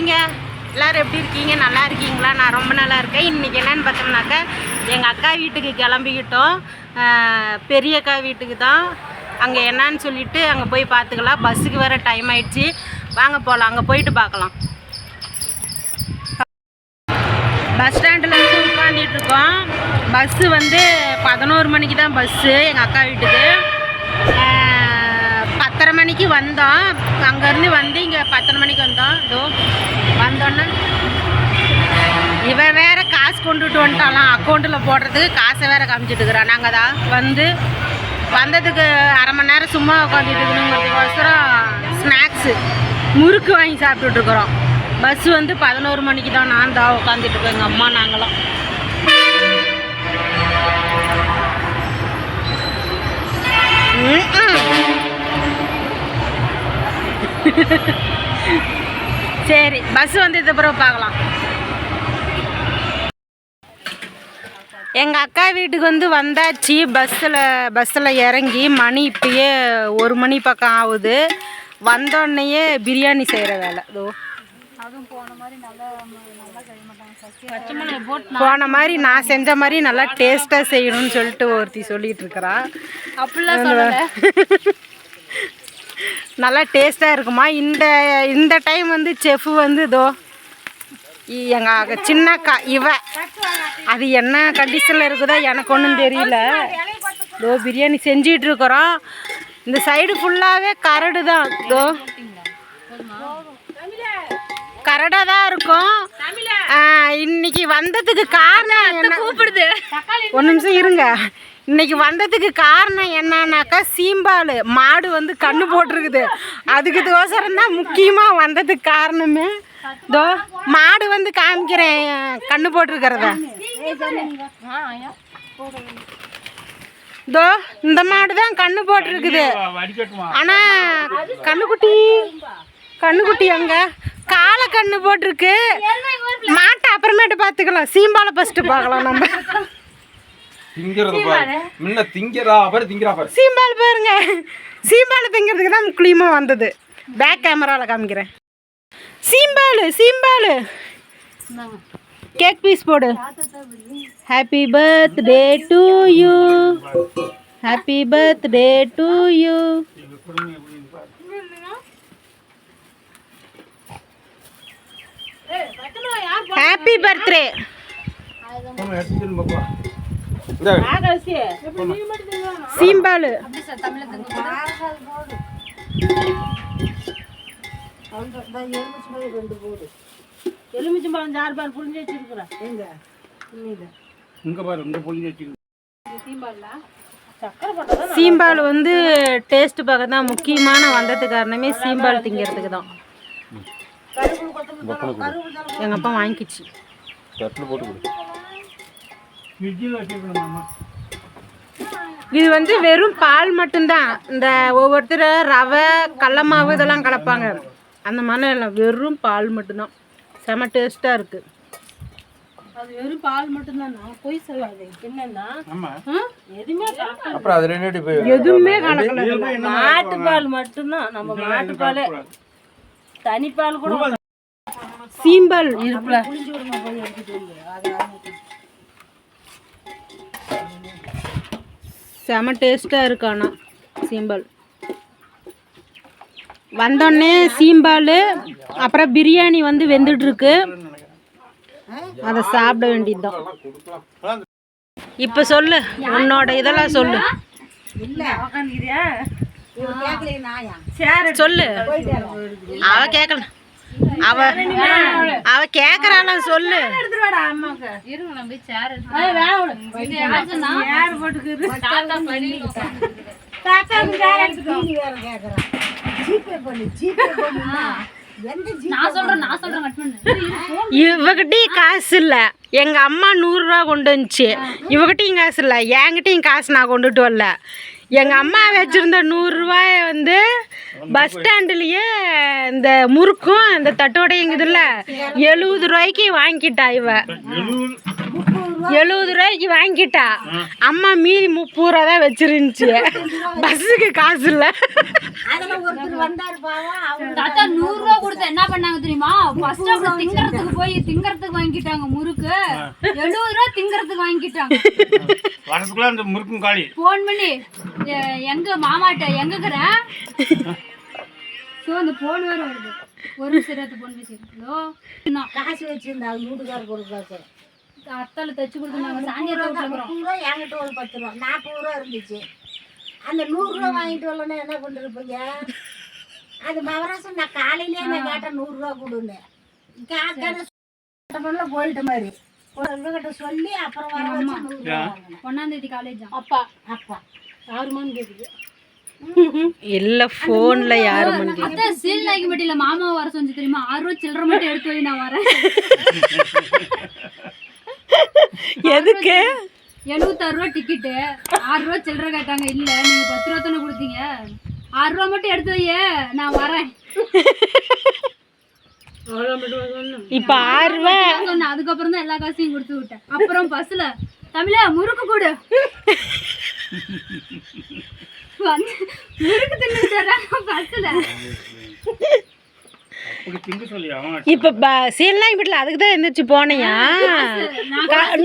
எப்படிங்க எல்லோரும் எப்படி இருக்கீங்க? நல்லா இருக்கீங்களா? நான் ரொம்ப நல்லா இருக்கேன். இன்றைக்கி என்னென்னு பார்த்தோம்னாக்கா எங்கள் அக்கா வீட்டுக்கு கிளம்பிக்கிட்டோம். பெரிய அக்கா வீட்டுக்கு தான். அங்கே என்னான்னு சொல்லிவிட்டு அங்கே போய் பார்த்துக்கலாம். பஸ்ஸுக்கு வேறு டைம் ஆகிடுச்சி. வாங்க போகலாம், அங்கே போயிட்டு பார்க்கலாம். பஸ் ஸ்டாண்டில் வந்து உட்காந்துட்ருக்கோம். பஸ்ஸு வந்து 11 மணிக்கு தான் பஸ்ஸு எங்கள் அக்கா வீட்டுக்கு. 10:30 மணிக்கு வந்தோம். அங்கேருந்து வந்து இங்கே 10:30 மணிக்கு வந்தோம். இதோ வந்தோன்னே இவன் வேறு காசு கொண்டுட்டு வந்துட்டாலாம். அக்கௌண்ட்டில் போடுறதுக்கு காசை வேறு காமிச்சிட்டுருக்குறான். நாங்கள் தான் வந்ததுக்கு அரை மணி நேரம் சும்மா உட்காந்துட்டு இருக்கணுங்கிறதுக்கோசரம் ஸ்நாக்ஸு முறுக்கு வாங்கி சாப்பிட்டுட்ருக்குறோம். பஸ்ஸு வந்து 11 மணிக்கு தான். நான் தான் உட்காந்துட்ருக்கோம், எங்கள் அம்மா நாங்களாம். சரி, பஸ் வந்தது அப்புறம் பார்க்கலாம். எங்கள் அக்கா வீட்டுக்கு வந்து வந்தாச்சு. பஸ்ஸில் இறங்கி மணி இப்பயே 1 மணி பக்கம் ஆகுது. வந்தோடனேயே பிரியாணி செய்கிற வேலை. இதோ போன மாதிரி நான் செஞ்ச மாதிரி நல்லா டேஸ்ட்டாக செய்யணும்னு சொல்லிட்டு ஒருத்தி சொல்லிகிட்டு இருக்கிறா. அப்படிலாம் நல்லா டேஸ்ட்டாக இருக்குமா. இந்த டைம் வந்து செஃப் வந்து இதோ எங்கள் சின்ன அது என்ன கண்டிஷனில் இருக்குதோ எனக்கு ஒன்றும் தெரியல. இதோ பிரியாணி செஞ்சிட்ருக்குறோம். இந்த சைடு ஃபுல்லாகவே கரடு தான். இதோ கரடாக தான் இருக்கும். இன்னைக்கு வந்ததுக்கு காரணம் என்ன கூப்பிடுது, ஒரு நிமிஷம் இருங்க. இன்னைக்கு வந்ததுக்கு காரணம் என்னன்னாக்கா சீம்பால் மாடு வந்து கண்ணு போட்டிருக்குது. அதுக்கோசரம் தான் முக்கியமாக வந்ததுக்கு காரணமே. இதோ மாடு வந்து காமிக்கிறேன் கண்ணு போட்டிருக்கிறத. இதோ இந்த மாடு தான் கண்ணு போட்டிருக்குது. ஆனால் கண்ணுக்குட்டி அங்கே காலை கண்ணு போட்டிருக்கு. மாட்டை அப்புறமேட்டு பார்த்துக்கலாம். சீம்பாலை ஃபஸ்ட்டு பார்க்கலாம். நம்ம சீம்பால் பாருங்க. சீம்பால் திங்கிறதுக்கு தான் முக்கியமாக வந்தது. பேக் கேமராவில் காமிக்கிறேன். சீம்பால் கேக் பீஸ் போடு. Happy birthday to you, happy birthday to you. Happy birthday. சீம்பால் எலுமிச்சம்பழம் 6 பால் புளிஞ்சு வச்சிருக்கிறேன். சீம்பால் வந்து டேஸ்ட் பார்க்க தான் முக்கியமான வந்ததுக்கு காரணமே சீம்பால் திங்கிறதுக்கு தான். எங்கள் அப்பா வாங்கிக்கிச்சு. இது வந்து வெறும் பால் மட்டும்தான். இந்த ஒவ்வொருத்தர் ரவை கடல மாவு இதெல்லாம் கலப்பாங்க. அந்த மாதிரி இல்லை, வெறும் பால் மட்டும்தான். செம டேஸ்ட்டாக இருக்குது. அது வெறும் பால் மட்டும்தான். நான் போய் சொல்லாது என்னன்னா எதுவுமே கலக்கல. மாட்டு பால் மட்டும்தான். நம்ம மாட்டு பால் தனிப்பால் கூட. சீம்பால் இருக்குல்ல, செம டேஸ்ட்டாக இருக்கு. ஆனால் சீம்பால் வந்தோடனே சீம்பால் அப்புறம் பிரியாணி வந்து வெந்துட்டுருக்கு. அதை சாப்பிட வேண்டியதுதான். இப்போ சொல்லு, உன்னோட இதெல்லாம் சொல்லு. சொல்லு. அவ கேட்கல, அவ கேக்குறாளாம். சொல்லு. இவகிட்டையும் காசு இல்லை. எங்க அம்மா 100 ரூபா கொண்டு வந்துச்சு. இவகிட்டையும் காசு இல்லை. என்கிட்டையும் காசு நான் கொண்டுட்டு வரல. எங்கள் அம்மா வச்சுருந்த 100 ரூபாயை வந்து பஸ் ஸ்டாண்டுலேயே இந்த முறுக்கும் இந்த தட்டோடையும் இருக்குதுல்ல 70 ரூபாய்க்கு வாங்கிக்கிட்டா. இவ 70 ரூபாய்க்கு வாங்கிட்டா. அம்மா மீதி 30 ரூபா தான் வச்சிருந்துச்சு. பஸ்ஸுக்கு காசு இல்லை. தாத்தா 100 ரூபா கொடுத்து என்ன பண்ணாங்க தெரியுமா? பஸ் ஸ்டாப்ல திங்கறதுக்கு வாங்கிட்டாங்க முறுக்கு. 70 ரூபா திங்கறதுக்கு வாங்கிட்டாங்க. வரதுக்குள்ள அந்த முறுக்கும் காலி. போன் பண்ணி எங்க மாமாட்ட எங்கக்குற சோ அந்த போன் வேற வருது. ஒரு நிமிஷம் போன் பேசிட்டு காசு வச்சிருந்தாங்க வீட்டுக்காரருக்கு ஒரு காசு அத்தால தச்சு கொடுத்தாங்க. சாந்தியா என்கிட்ட ஒரு 10 ரூபா 40 ரூபா இருந்துச்சு. அந்த 100 ரூபா வாங்கிட்டு வரலன்னா என்ன பண்ணிருப்பீங்க? அது மவராசம் நான் காலையிலேயே நான் கேட்டேன் 100 ரூபா கொடுன்னு. போயிட்ட மாதிரி இவங்கிட்ட சொல்லி அப்புறம் வர வச்சு 100 ரூபா 1ஆம் தேதி காலேஜ். அப்பா 6 மணி கேக்குது. இல்ல போன்ல யாரு மணி அத சீல் நாய்க்கு மட்டும் இல்ல மாமா வர சொன்னது தெரியுமா? 6 ரூபா சில்லற மட்டும் எடுத்து வை நான் வரேன். எதுக்கு? 76 ரூபா டிக்கெட் 6 ரூபா சில்லற கேட்டாங்க. இல்ல நீங்க 10 ரூபா தானே கொடுத்தீங்க, 6 ரூபா மட்டும் எடுத்து வை நான் வரேன். இப்ப 6 ரூபா சொன்னேன். அதுக்கப்புறம் தான் எல்லா காசையும் கொடுத்து விட்டேன். அப்புறம் பஸ்ல தமிழா முறுக்கு கொடு முறுக்கு தின்னுட்டாரா பஸ்ல. இப்ப சீல்லாம் வீட்டுல அதுக்கு தான் எந்திரிச்சு போனையா?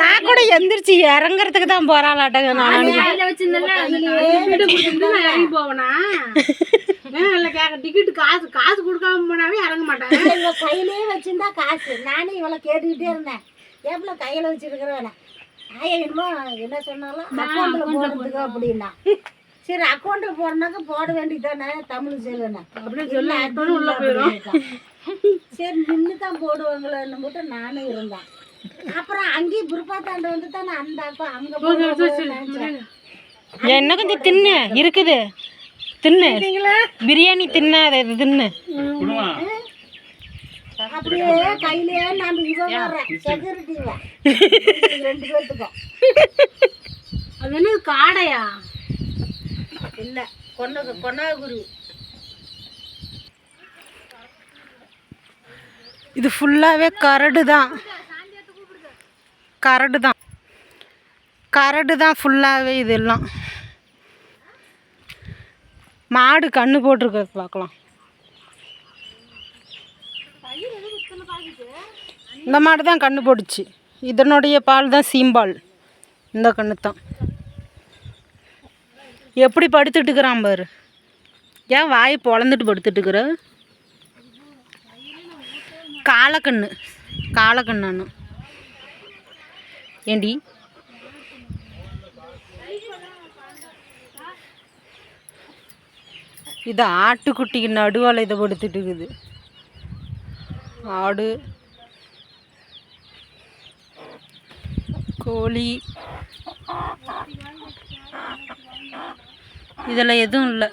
நான் கூட எந்திரிச்சு இறங்குறதுக்கு தான் போறாளாட்டங்க. நான் கையில வச்சிருந்தேன்ல இறங்கி போவனா டிக்கெட் காசு கொடுக்காம போனாவே இறங்க மாட்டாங்க. கையிலேயே வச்சிருந்தா காசு. நானும் இவளை கேட்டுக்கிட்டே இருந்தேன், எவ்வளோ கையில வச்சிருக்கிறவன என்னமோ என்ன சொன்னாலும் அக்கௌண்ட்ல போடுறதுக்கு அப்படின்னா. சரி அக்கௌண்ட்ல போறனாக்க போட வேண்டியதானே தமிழ் செல்வன அப்படின்னு சொல்லி உள்ள போயிடும். சரி நின்று தான் போடுவாங்களேன்னு மட்டும் நானும் இருந்தேன். அப்புறம் அங்கேயும் புருப்பாத்தாண்ட வந்து தானே அந்த அக்கம் அங்க என்ன கொஞ்சம் தின்னு இருக்குது. தின்னு பிரியாணி தின்ன அதை தின்னு. அப்படியே கையிலேயே நம்ம இவ வர்றேன் செக்யூரிட்டிவா 2 பேர்த்துக்கும். அது என்ன காடையா? இல்ல கொன்னாகுருவி. இது ஃபுல்லாவே கரடு தான். கரடு தான் ஃபுல்லாவே. இதெல்லாம் மாடு கண்ணு போட்டிருக்க பார்க்கலாம். இந்த மாடு தான் கண்ணு போட்டுச்சு. இதனுடைய பால் தான் சீம்பால். இந்த கண்ணு தான் எப்படி படுத்துட்டுக்கிறான் பாரு. ஏன் வாயை பொழந்துட்டு படுத்துட்டுக்கிற? காலக்கண்ணு ஏண்டி இது ஆட்டுக்குட்டிக்கு நடுவால் இதை படுத்துட்டு இருக்குது. ஆடு கோழி இதெல்லாம் எதுவும் இல்லை.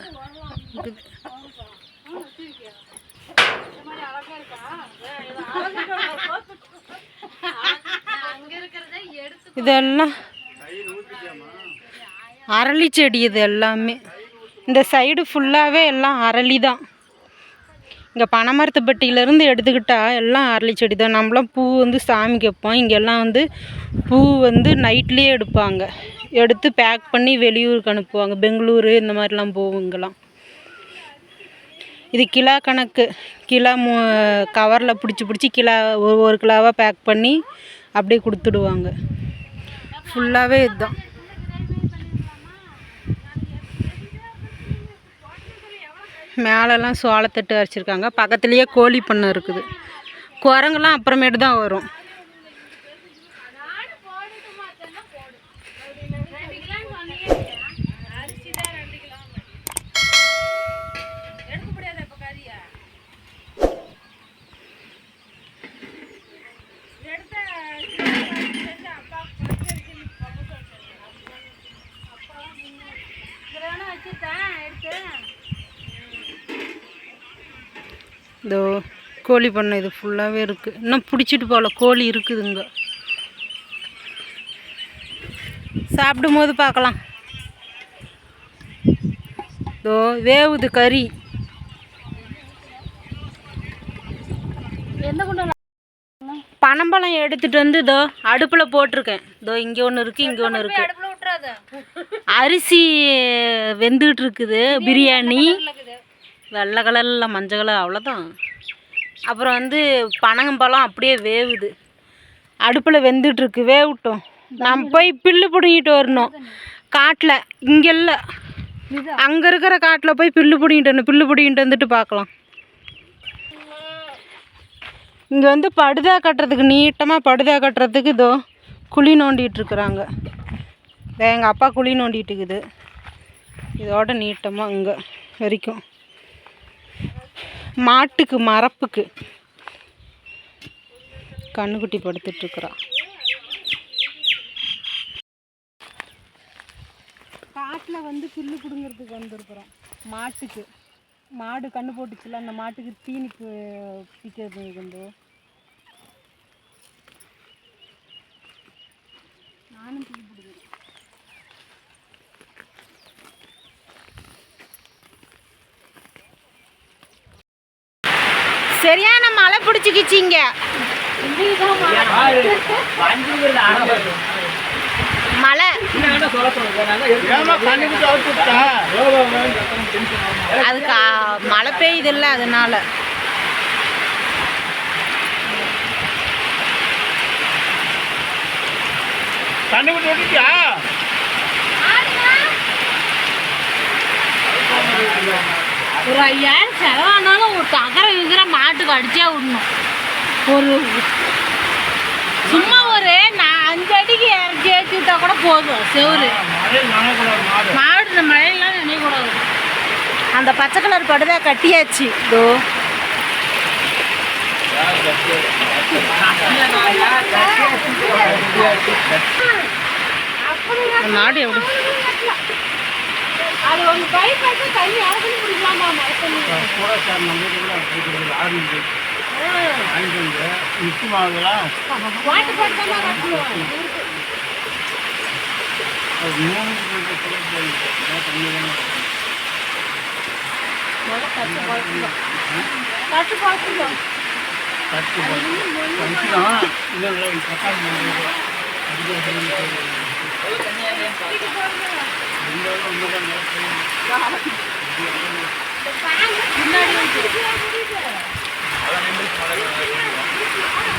இதெல்லாம் அரளி செடி. இது எல்லாமே இந்த சைடு ஃபுல்லாகவே எல்லாம் அரளி தான். இங்கே பனைமரத்துப்பட்டியிலேருந்து எடுத்துக்கிட்டால் எல்லாம் அரளி செடி தான். நம்மளாம் பூ வந்து சாமிக்கு வைப்போம். இங்கெல்லாம் வந்து பூ வந்து நைட்லேயே எடுப்பாங்க. எடுத்து பேக் பண்ணி வெளியூருக்கு அனுப்புவாங்க. பெங்களூரு இந்த மாதிரிலாம் போகும் இங்கெல்லாம். இது கிலோ கணக்கு. கிலோ கவரில் பிடிச்சி கிலோ ஒரு கிலோவாக பேக் பண்ணி அப்படியே கொடுத்துடுவாங்க. ஃபுல்லாகவே இதுதான். மேலெல்லாம் சோளத்தட்டு அரைச்சிருக்காங்க. பக்கத்துலேயே கோழி பண்ணை இருக்குது. குரங்கெல்லாம் அப்புறமேட்டு தான் வரும். இதோ கோழி பண்ணை இது ஃபுல்லாகவே இருக்குது. இன்னும் பிடிச்சிட்டு போகல. கோழி இருக்குதுங்க. சாப்பிடும்போது பார்க்கலாம். இதோ வேவுது கறி. பனை பனம்பழம் எடுத்துகிட்டு வந்து இதோ அடுப்பில் போட்டிருக்கேன். இதோ இங்கே ஒன்று இருக்குது, இங்கே ஒன்று இருக்குது. அடுப்புல விட்டுறாத. அரிசி வெந்துகிட்டு இருக்குது. பிரியாணி வெள்ளை கலரில் மஞ்சள் கலர் அவ்வளோதான். அப்புறம் வந்து பனங்கம்பழம் அப்படியே வேவுது, அடுப்பில் வெந்துட்டுருக்கு. வேகட்டும், நம்ம போய் பில்லு பிடுங்கிட்டு வரணும் காட்டில். இங்கே இல்லை, அங்கே இருக்கிற காட்டில் போய் பில்லு பிடிங்கிட்டு வரணும். பில்லு பிடிங்கிட்டு வந்துட்டு பார்க்கலாம். இங்கே வந்து படுதா கட்டுறதுக்கு, நீட்டமாக படுதா கட்டுறதுக்கு இதோ குழி நோண்டிகிட்ருக்குறாங்க. எங்கள் அப்பா குழி நோண்டிகிட்டு இருக்குது. இதோட நீட்டமாக இங்கே வரைக்கும் மாட்டுக்கு மரப்புக்கு கண்ணுக்குட்டி படுத்துட்ருக்குறா. காட்டில் வந்து புல்லு பிடுங்கிறதுக்கு வந்துருக்குறோம். மாட்டுக்கு, மாடு கண்ணு போட்டுச்சுல, அந்த மாட்டுக்கு தீனிக்கு பிக்கிறது வந்து நானும் தீனி பிடிக்கிறேன். சரியான மழை பிடிச்சிக்கிச்சிங்க. மழை அதுக்கு மழை பெய்யுது இல்லை, அதனால தண்ணி விட்டு விட்டுட்டியா? ஒரு 5000 செலவானாலும் ஒரு தகரம் இருக்கிற மாட்டுக்கு அடிச்சே விடணும். ஒரு சும்மா ஒரு 5 அடிக்கு இறச்சி ஏற்றி விட்டா கூட போதும். செவரு மாடு இந்த மழையெல்லாம் நினைக்கூடாது. அந்த பச்சை கலர் படுதா கட்டியாச்சு. இதோ மாடு எப்படி அது ஒரு பைப் வச்சு தண்ணி யாருக்கும் பிடிக்கலாமா? வாட்டு போட்டு தான் கட்டணும்.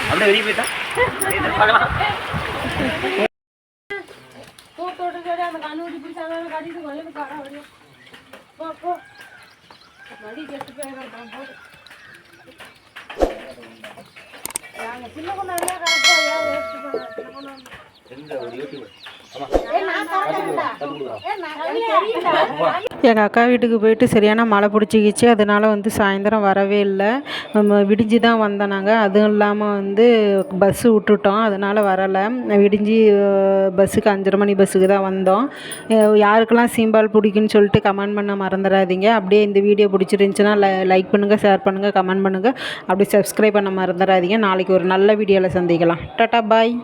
அப்படியே வெளியே போயிட்டா எங்கள் அக்கா வீட்டுக்கு போயிட்டு சரியான மழை பிடிச்சிக்கிச்சு. அதனால் வந்து சாயந்தரம் வரவே இல்லை, விடிஞ்சு தான் வந்தோம் நாங்கள். அதுவும் இல்லாமல் வந்து பஸ்ஸு விட்டுட்டோம், அதனால் வரலை. விடிஞ்சு பஸ்ஸுக்கு 5:30 மணி பஸ்ஸுக்கு தான் வந்தோம். யாருக்கெல்லாம் சீம்பால் பிடிக்குன்னு சொல்லிட்டு கமெண்ட் பண்ண மறந்துடாதீங்க. அப்படியே இந்த வீடியோ பிடிச்சிருந்துச்சுன்னா லைக் பண்ணுங்கள், ஷேர் பண்ணுங்கள், கமெண்ட் பண்ணுங்கள். அப்படியே சப்ஸ்கிரைப் பண்ண மறந்துடாதீங்க. நாளைக்கு ஒரு நல்ல வீடியோவில் சந்திக்கலாம். டாட்டா பாய்.